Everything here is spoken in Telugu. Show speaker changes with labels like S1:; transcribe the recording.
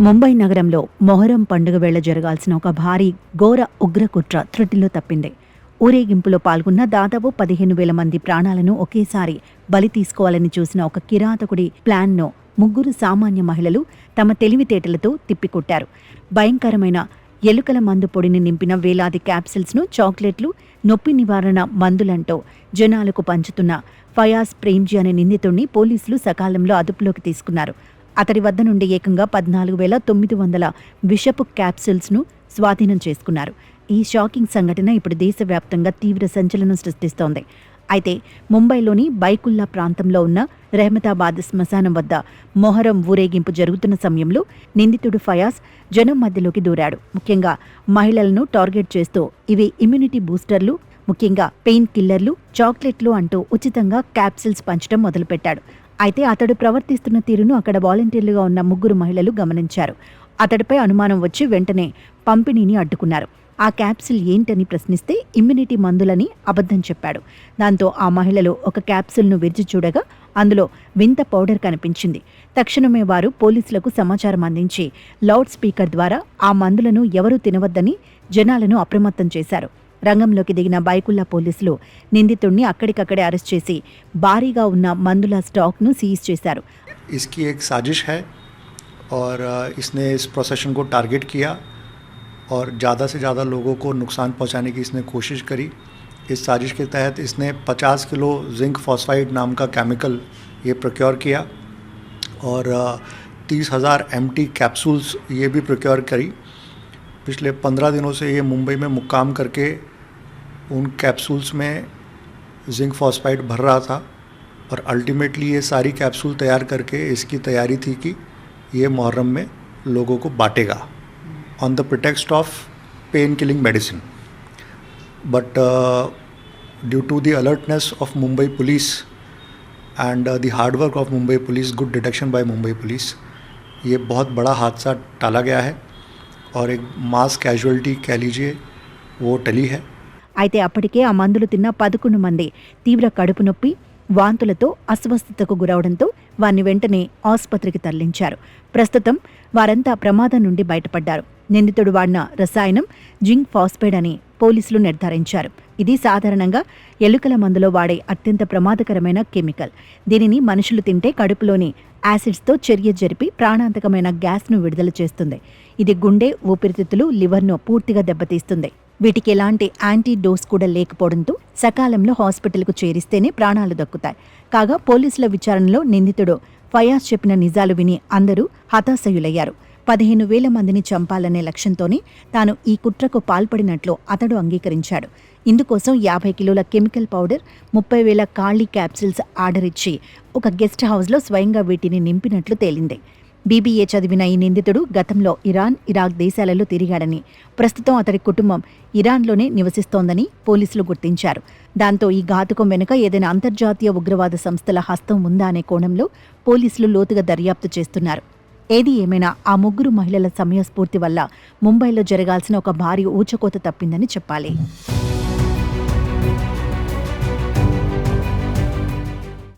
S1: ముంబై నగరంలో మొహరం పండుగ వేళ జరగాల్సిన ఒక భారీ ఘోర ఉగ్రకుట్ర త్రుటిలో తప్పింది. ఊరేగింపులో పాల్గొన్న దాదాపు 15,000 మంది ప్రాణాలను ఒకేసారి బలి తీసుకోవాలని చూసిన ఒక కిరాతకుడి ప్లాన్ను ముగ్గురు సామాన్య మహిళలు తమ తెలివితేటలతో తిప్పికొట్టారు. భయంకరమైన ఎలుకల మందు పొడిని నింపిన వేలాది క్యాప్సిల్స్ను చాక్లెట్లు, నొప్పి నివారణ మందులంటూ జనాలకు పంచుతున్న ఫయాజ్ ప్రేమ్జీ అనే నిందితుడిని పోలీసులు సకాలంలో అదుపులోకి తీసుకున్నారు. అతడి వద్ద నుండి ఏకంగా 14,900 విషపు క్యాప్సూల్స్ను స్వాధీనం చేసుకున్నారు. ఈ షాకింగ్ సంఘటన ఇప్పుడు దేశవ్యాప్తంగా తీవ్ర సంచలనం సృష్టిస్తోంది. అయితే ముంబైలోని బైకుల్లా ప్రాంతంలో ఉన్న రెహమతాబాద్ శ్మశానం వద్ద మొహరం ఊరేగింపు జరుగుతున్న సమయంలో నిందితుడు ఫయాజ్ జనం మధ్యలోకి దూరాడు. ముఖ్యంగా మహిళలను టార్గెట్ చేస్తూ ఇవి ఇమ్యూనిటీ బూస్టర్లు, ముఖ్యంగా పెయిన్ కిల్లర్లు, చాక్లెట్లు అంటూ ఉచితంగా క్యాప్సిల్స్ పంచడం మొదలుపెట్టాడు. అయితే అతడు ప్రవర్తిస్తున్న తీరును అక్కడ వాలంటీర్లుగా ఉన్న ముగ్గురు మహిళలు గమనించారు. అతడిపై అనుమానం వచ్చి వెంటనే పంపిణీని అడ్డుకున్నారు. ఆ క్యాప్సిల్ ఏంటని ప్రశ్నిస్తే ఇమ్యూనిటీ మందులని అబద్ధం చెప్పాడు. దాంతో ఆ మహిళలు ఒక క్యాప్సిల్ను విరిచి చూడగా అందులో వింత పౌడర్ కనిపించింది. తక్షణమే వారు పోలీసులకు సమాచారం అందించి లౌడ్ స్పీకర్ ద్వారా ఆ మందులను ఎవరూ తినవద్దని జనాలను అప్రమత్తం చేశారు. రంగంలోకి దిగిన బైకుల్లా పోలీసులు నిందితుడిని అక్కడికక్కడే అరెస్ట్ చేసి భారీగా ఉన్న మందుల స్టాక్ను సీజ్ చేశారు.
S2: इसकी एक साजिश है और इसने इस प्रोसेशन को टारगेट किया और ज़्यादा से ज़्यादा लोगों को नुकसान पहुंचाने की इसने कोशिश करी. इस साजिश के तहत इसने 50 किलो जिंक फॉस्फाइड नाम का केमिकल ये प्रोक्योर किया और 30,000 MT कैप्सूल्स ये भी प्रोक्योर करी. पिछले 15 दिनों से ये मुंबई में मुक्काम करके उन कैप्सूल्स में जिंक फॉस्फाइड भर रहा था और अल्टीमेटली ये सारी कैप्सूल तैयार करके इसकी तैयारी थी कि ये मुहर्रम में लोगों को बांटेगा on the pretext of pain killing medicine. But due to the alertness of Mumbai police and the hard work of Mumbai police, good detection by Mumbai police, ये बहुत बड़ा हादसा टाला गया है और एक मास कैजुअलिटी कह लीजिए वो टली है.
S1: అయితే అప్పటికే ఆ మందులు తిన్న 11 మంది తీవ్ర కడుపు నొప్పి, వాంతులతో అస్వస్థతకు గురవడంతో వారిని వెంటనే ఆసుపత్రికి తరలించారు. ప్రస్తుతం వారంతా ప్రమాదం నుండి బయటపడ్డారు. నిందితుడు వాడిన రసాయనం జింక్ ఫాస్ఫైడ్ అని పోలీసులు నిర్ధారించారు. ఇది సాధారణంగా ఎలుకల మందులో వాడే అత్యంత ప్రమాదకరమైన కెమికల్. దీనిని మనుషులు తింటే కడుపులోని యాసిడ్స్తో చర్య జరిపి ప్రాణాంతకమైన గ్యాస్ను విడుదల చేస్తుంది. ఇది గుండె, ఊపిరితిత్తులు, లివర్ను పూర్తిగా దెబ్బతీస్తుంది. వీటికి ఎలాంటి యాంటీ డోస్ కూడా లేకపోవడంతో సకాలంలో హాస్పిటల్కు చేరిస్తేనే ప్రాణాలు దక్కుతాయి. కాగా పోలీసుల విచారణలో నిందితుడు ఫయాజ్ చెప్పిన నిజాలు విని అందరూ హతాశయులయ్యారు. 15,000 మందిని చంపాలనే లక్ష్యంతోనే తాను ఈ కుట్రకు పాల్పడినట్లు అతడు అంగీకరించాడు. ఇందుకోసం 50 కిలోల కెమికల్ పౌడర్, 30,000 ఖాళీ క్యాప్సిల్స్ ఆర్డర్ ఇచ్చి ఒక గెస్ట్ హౌస్లో స్వయంగా వీటిని నింపినట్లు తేలింది. BBA చదివిన ఈ నిందితుడు గతంలో ఇరాన్, ఇరాక్ దేశాలలో తిరిగాడని, ప్రస్తుతం అతడి కుటుంబం ఇరాన్లోనే నివసిస్తోందని పోలీసులు గుర్తించారు. దాంతో ఈ ఘాతుకం వెనుక ఏదైనా అంతర్జాతీయ ఉగ్రవాద సంస్థల హస్తం ఉందా అనే కోణంలో పోలీసులు లోతుగా దర్యాప్తు చేస్తున్నారు. ఏది ఏమైనా ఆ ముగ్గురు మహిళల సమయస్ఫూర్తి వల్ల ముంబైలో జరగాల్సిన ఒక భారీ ఊచకోత తప్పిందని చెప్పాలి.